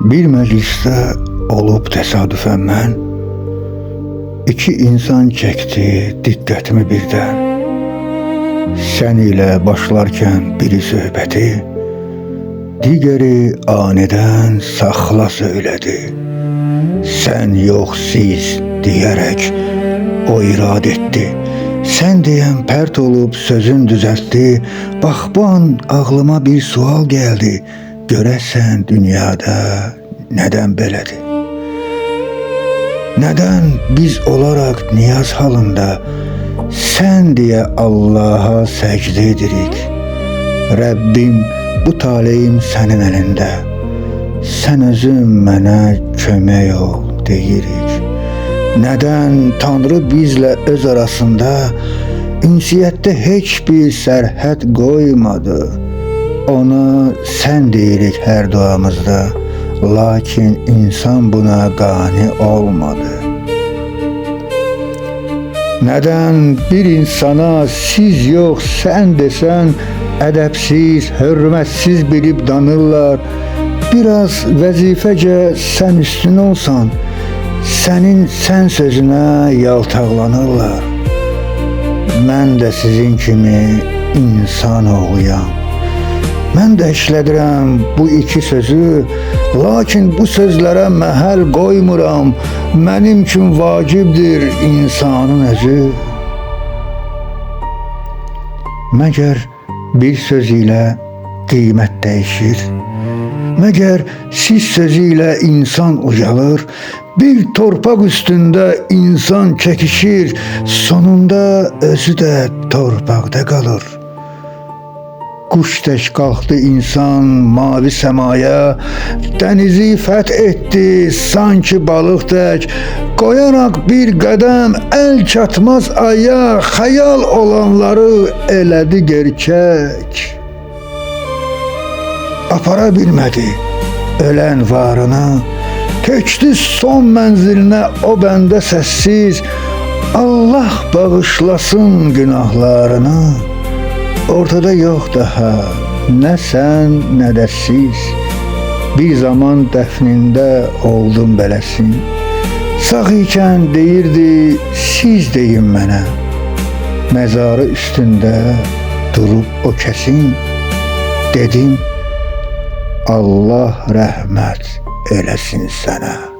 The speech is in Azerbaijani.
Bir məclisdə olub təsadüfən mən, iki insan çəkdi diqqətimi birdən. Sən ilə başlarkən biri söhbəti, digəri anidən saxla söylədi. Sən yox siz deyərək o irad etdi. Sən deyən pərt olub sözün düzəltdi. Bax bu an ağlıma bir sual gəldi. Görəsən dünyada nədən belədir? Nədən biz olaraq niyaz halında sən deyə Allaha səcdə edirik? Rəbbim, bu taleyim sənin əlində. Sən özün mənə kömək ol deyirik. Nədən Tanrı bizlə öz arasında ünsiyyətdə heç bir sərhəd qoymadı? Ona sən deyirik hər duamızda, lakin insan buna qane olmadı. Nədən bir insana siz yox sən desən, ədəbsiz, hörmətsiz bilib danırlar. Biraz vəzifəcə sən üstün olsan, sənin sən sözünə yaltaqlanırlar. Mən də sizin kimi insan oğluyam. Mən də işlədirəm bu iki sözü, lakin bu sözlərə məhəl qoymuram. Mənim üçün vacibdir insanın özü. Məgər bir söz ilə qiymət dəyişir? Məgər siz sözü ilə insan ucalır? Bir torpaq üstündə insan çəkişir, sonunda özü də torpaqda qalır. Quş tək qalxdı insan mavi səmaya, dənizi fəth etdi sanki balıq tək, qoyaraq bir qədəm əl çatmaz aya, xəyal olanları elədi gerçək. Apara bilmədi ölən varını, köçdü son mənzilinə o bəndə səssiz. Allah bağışlasın günahlarını. Ortada yox daha nə sən, nə də siz. Bir zaman dəfnində oldum bələsin. Sağ ikən deyirdi, siz deyin mənə. Məzarı üstündə durub o kəsin. Dedim, Allah rəhmət eləsin sənə.